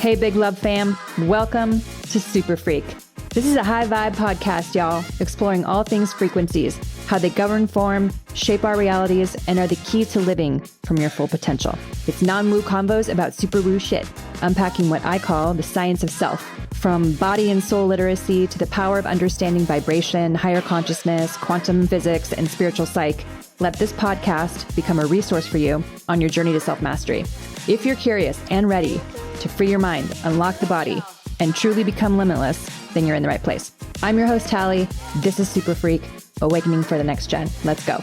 Hey, Big Love fam. Welcome to SuperFreq. This is a high vibe podcast, y'all, exploring all things frequencies, how they govern, form, shape our realities, and are the key to living from your full potential. It's non-woo convos about super woo shit, unpacking what I call the science of self, from body and soul literacy to the power of understanding vibration, higher consciousness, quantum physics, and spiritual psych. Let this podcast become a resource for you on your journey to self-mastery. If you're curious and ready to free your mind, unlock the body, and truly become limitless, then you're in the right place. I'm your host, Talie. This is SuperFreq, awakening for the next gen. Let's go.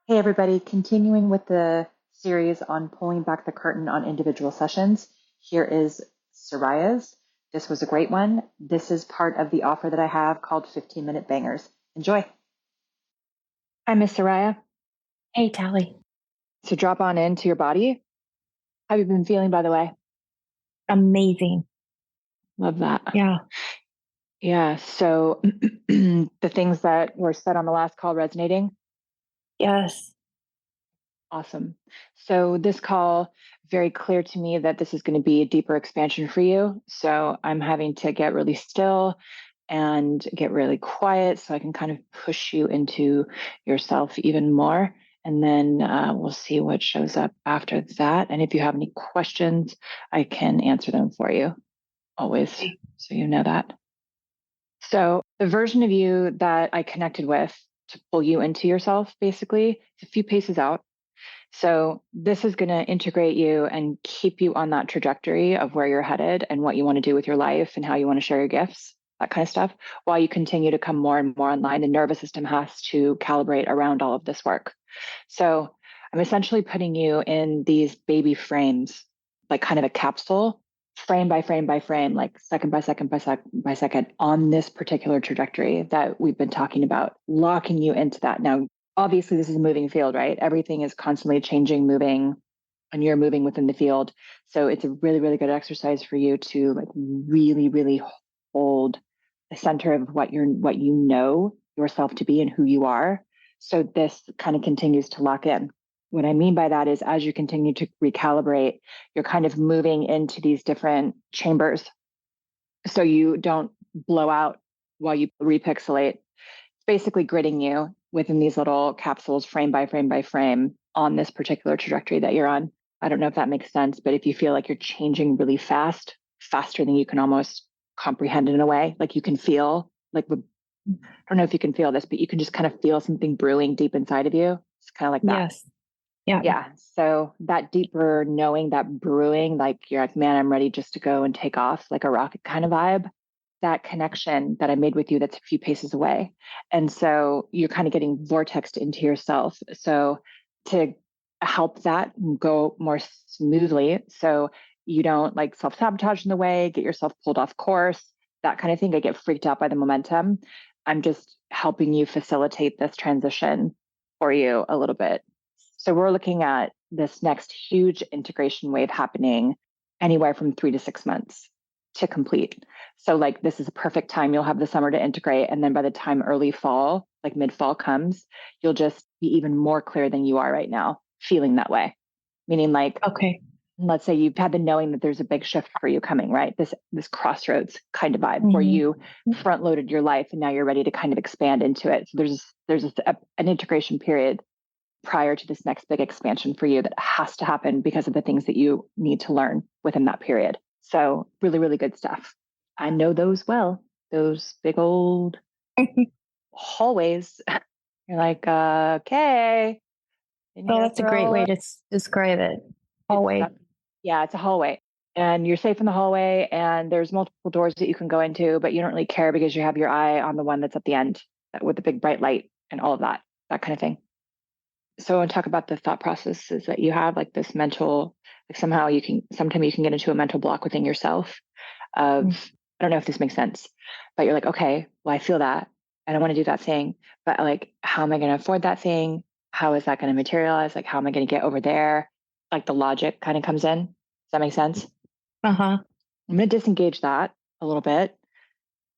Hey, everybody. Continuing with the series on pulling back the curtain on individual sessions, here is Sariah's. This was a great one. This is part of the offer that I have called 15-minute bangers. Enjoy. Hi, Miss Sariah. Hey, Talie. So drop on into your body. How have you been feeling, by the way? Amazing. Love that. Yeah. Yeah. So the things that were said on the last call resonating? Yes. Awesome. So this call, very clear to me that this is going to be a deeper expansion for you. So I'm having to get really still and get really quiet so I can kind of push you into yourself even more. And then we'll see what shows up after that. And if you have any questions, I can answer them for you always. So you know that. So the version of you that I connected with to pull you into yourself, basically, it's a few paces out. So this is going to integrate you and keep you on that trajectory of where you're headed and what you want to do with your life and how you want to share your gifts, that kind of stuff, while you continue to come more and more online. The nervous system has to calibrate around all of this work. So I'm essentially putting you in these baby frames, like kind of a capsule, frame by frame by frame, like second by second by second by second, on this particular trajectory that we've been talking about, locking you into that. Now, obviously, this is a moving field, right? Everything is constantly changing, moving, and you're moving within the field. So it's a really, really good exercise for you to like really, really hold the center of what you know yourself to be and who you are. So this kind of continues to lock in. What I mean by that is as you continue to recalibrate, you're kind of moving into these different chambers. So you don't blow out while you repixelate. It's basically gridding you within these little capsules, frame by frame by frame, on this particular trajectory that you're on. I don't know if that makes sense, but if you feel like you're changing really fast, faster than you can almost comprehend in a way, like you can feel, like, I don't know if you can feel this, but you can just kind of feel something brewing deep inside of you. It's kind of like that. Yes. Yeah. Yeah. So that deeper knowing, that brewing, like you're like, man, I'm ready just to go and take off, like a rocket kind of vibe. That connection that I made with you that's a few paces away. And so you're kind of getting vortexed into yourself. So to help that go more smoothly, so you don't like self-sabotage in the way, get yourself pulled off course, that kind of thing. I get freaked out by the momentum. I'm just helping you facilitate this transition for you a little bit. So we're looking at this next huge integration wave happening anywhere from 3 to 6 months to complete. So like this is a perfect time. You'll have the summer to integrate. And then by the time early fall, like mid-fall comes, you'll just be even more clear than you are right now, feeling that way. Meaning like, okay, let's say you've had the knowing that there's a big shift for you coming, right? This crossroads kind of vibe where you front loaded your life and now you're ready to kind of expand into it. So there's an integration period prior to this next big expansion for you that has to happen because of the things that you need to learn within that period. So really, really good stuff. I know those well, those big old hallways. You're like, okay. Well, that's a great way to describe it. Hallway. It's a hallway. And you're safe in the hallway and there's multiple doors that you can go into, but you don't really care because you have your eye on the one that's at the end with the big bright light and all of that kind of thing. So I want to talk about the thought processes that you have, like this mental, like sometimes you can get into a mental block within yourself of, I don't know if this makes sense, but you're like, okay, well, I feel that and I want to do that thing, but like, how am I going to afford that thing? How is that going to materialize? Like, how am I going to get over there? Like the logic kind of comes in. Does that make sense? Uh-huh. I'm going to disengage that a little bit.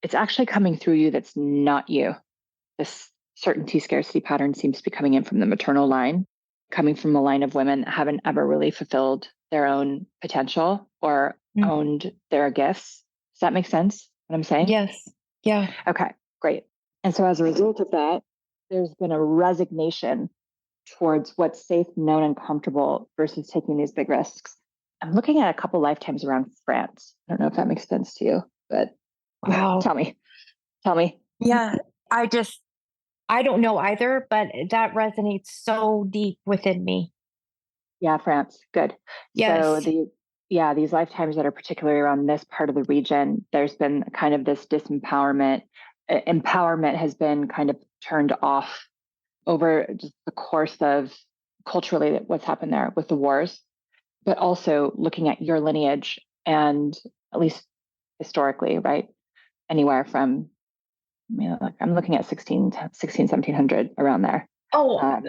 It's actually coming through you. That's not you. This certainty scarcity pattern seems to be coming in from the maternal line. coming from a line of women that haven't ever really fulfilled their own potential or Mm. owned their gifts. Does that make sense, what I'm saying? Yes. Yeah. Okay, great. And so as a result of that, there's been a resignation towards what's safe, known, and comfortable versus taking these big risks. I'm looking at a couple lifetimes around France. I don't know if that makes sense to you, but Wow. tell me. Tell me. Yeah. I don't know either, but that resonates so deep within me. Yeah, France. Good. So Yes. these lifetimes that are particularly around this part of the region, there's been kind of this disempowerment. Empowerment has been kind of turned off over just the course of culturally what's happened there with the wars, but also looking at your lineage and at least historically, right? Anywhere from, like I'm looking at 1700 around there. Oh, Um,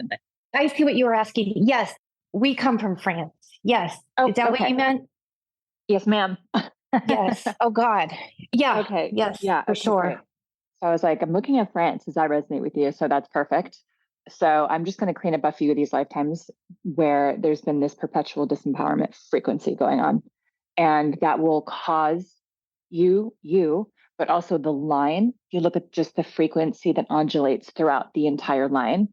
I see what you were asking. Yes, we come from France. Yes. oh, Is that what okay. you meant? Yes, ma'am. Yes. Oh God. Yeah. Okay. Yes, Yeah. for Okay, great. sure. So I was like, I'm looking at France. Does that resonate with you? So that's perfect. So I'm just going to clean up a few of these lifetimes where there's been this perpetual disempowerment frequency going on. And that will cause but also the line. If you look at just the frequency that undulates throughout the entire line,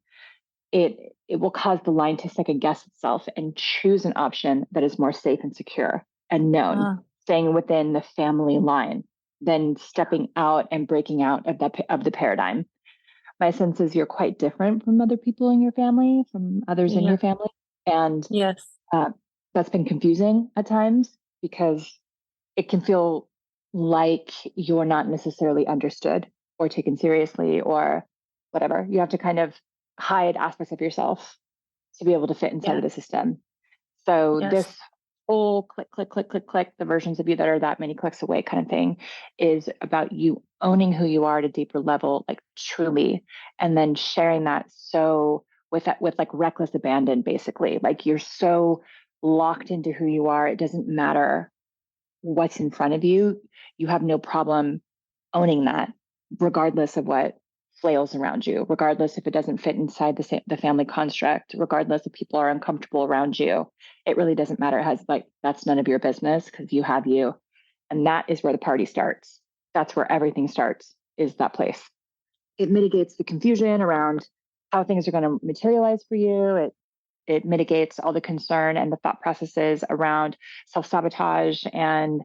it will cause the line to second guess itself and choose an option that is more safe and secure and known, Uh, staying within the family line, than stepping out and breaking out of the paradigm. My sense is you're quite different from other people in your family, from others in yeah. your family, and Yes. uh, that's been confusing at times because it can feel like you're not necessarily understood or taken seriously or whatever. You have to kind of hide aspects of yourself to be able to fit inside Yeah. of the system. So Yes. this whole click, click, click, click, click, the versions of you that are that many clicks away kind of thing is about you owning who you are at a deeper level, like truly, and then sharing that so with like reckless abandon, basically. Like you're so locked into who you are, it doesn't matter what's in front of you. You have no problem owning that, regardless of what flails around you, regardless if it doesn't fit inside the family construct, regardless if people are uncomfortable around you. It really doesn't matter. It has like, that's none of your business because you have you. And that is where the party starts. That's where everything starts, is that place. It mitigates the confusion around how things are going to materialize for you. It mitigates all the concern and the thought processes around self-sabotage and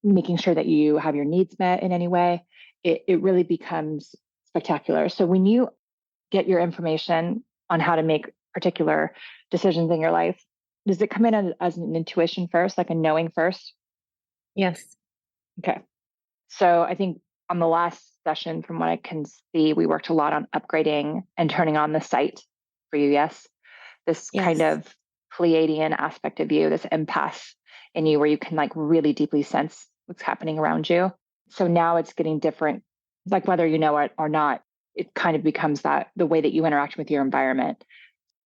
making sure that you have your needs met in any way. It really becomes spectacular. So when you get your information on how to make particular decisions in your life, does it come in as an intuition first, like a knowing first? Yes. Okay. So I think on the last session, from what I can see, we worked a lot on upgrading and turning on the sight for you. Yes. This kind Yes. of Pleiadian aspect of you, this empath in you, where you can like really deeply sense what's happening around you. So now it's getting different, like whether you know it or not, it kind of becomes that the way that you interact with your environment.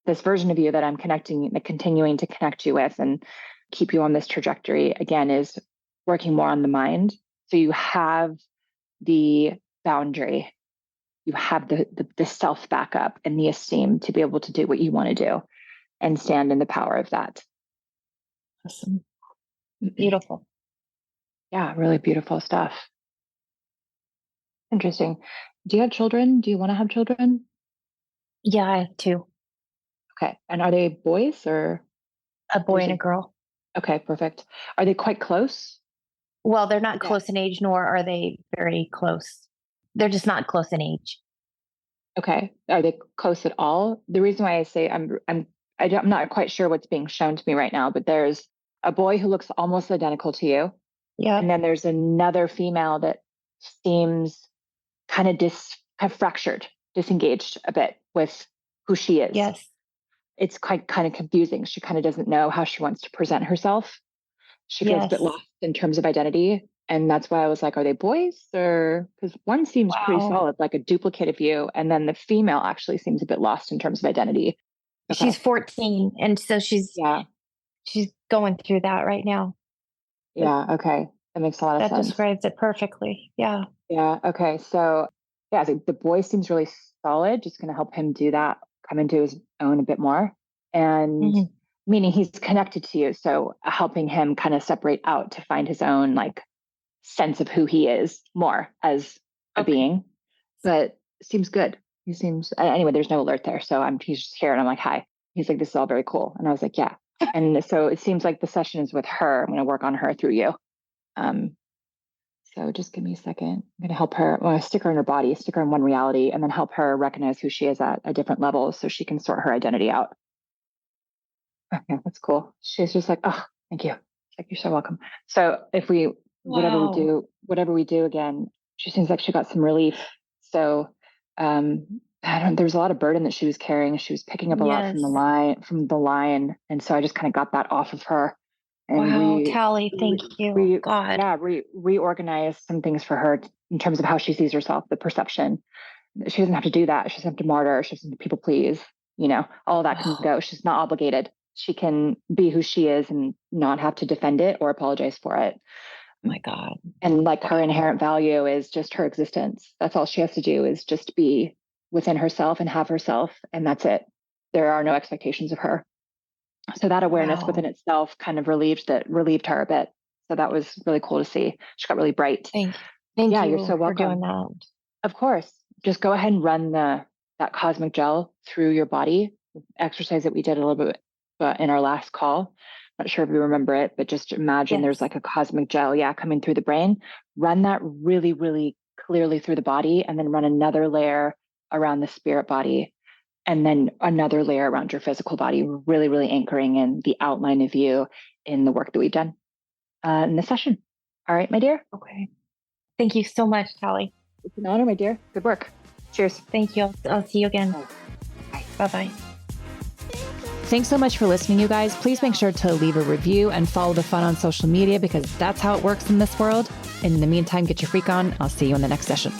This version of you that I'm connecting, like continuing to connect you with and keep you on this trajectory again is working more on the mind. So you have the boundary, you have the self backup and the esteem to be able to do what you want to do and stand in the power of that. Awesome. Beautiful. Yeah, really beautiful stuff. Interesting. Do you have children? Do you want to have children? Yeah, I have two, Okay. And are they boys or a you boy and a said, girl. okay, perfect. Are they quite close? Well, they're not Yeah. close in age, nor are they very close. They're just not close in age. Okay. Are they close at all? The reason why I say I'm not quite sure what's being shown to me right now, but there's a boy who looks almost identical to you. And Yep. then there's another female that seems kind of kind of fractured, disengaged a bit with who she is. Yes. It's quite kind of confusing. She kind of doesn't know how she wants to present herself. She feels a bit Yes. lost in terms of identity. And that's why I was like, are they boys? Or because one seems pretty Wow. solid, like a duplicate of you. And then the female actually seems a bit lost in terms of identity. She's Okay. 14, and so Yeah. she's going through that right now. But Yeah. Okay. That makes a lot of that sense. describes it perfectly. Yeah. Yeah. Okay. So, yeah, so the boy seems really solid, just going to help him do that, come into his own a bit more. and Mhm. meaning he's connected to you. So helping him kind of separate out to find his own like sense of who he is more as a Okay. being. But seems good. He seems anyway. There's no alert there, so he's just here, and I'm like, hi. He's like, this is all very cool, and I was like, yeah. And so it seems like the session is with her. I'm going to work on her through you. Um, so just give me a second. I'm going to help her. Well, stick her in her body, stick her in one reality, and then help her recognize who she is at a different level, so she can sort her identity out. Okay, that's cool. She's just like, oh, thank you. Like, you're so welcome. So if we, Wow. whatever we do again, she seems like she got some relief. So I don't, there was a lot of burden that she was carrying. She was picking up a lot Yes. from the lion. And so I just kind of got that off of her and Wow, Talie, thank you. God, reorganized some things for her in terms of how she sees herself, the perception. She doesn't have to do that. She doesn't have to martyr. She doesn't have to people please. All that can oh go. She's not obligated. She can be who she is and not have to defend it or apologize for it. my God. And like her Wow. inherent value is just her existence. That's all she has to do is just be within herself and have herself. And that's it. There are no expectations of her. So that awareness Wow. within itself kind of relieved her a bit. So that was really cool to see. She got really bright. Thank Yeah, you're you so for doing welcome. that. Of course. Just go ahead and run that cosmic gel through your body. Exercise that we did a little bit in our last call. Not sure if you remember it, but just imagine there's Yes. like a cosmic gel, yeah, coming through the brain. Run that really, really clearly through the body, and then run another layer around the spirit body, and then another layer around your physical body, really, really anchoring in the outline of you in the work that we've done in this session. All right, my dear. Okay. Thank you so much, Talie. It's an honor, my dear. Good work. Cheers. Thank you. I'll see you again. Bye. Bye. Bye-bye. Thanks so much for listening, you guys. Please make sure to leave a review and follow the fun on social media because that's how it works in this world. In the meantime, get your freak on. I'll see you in the next session.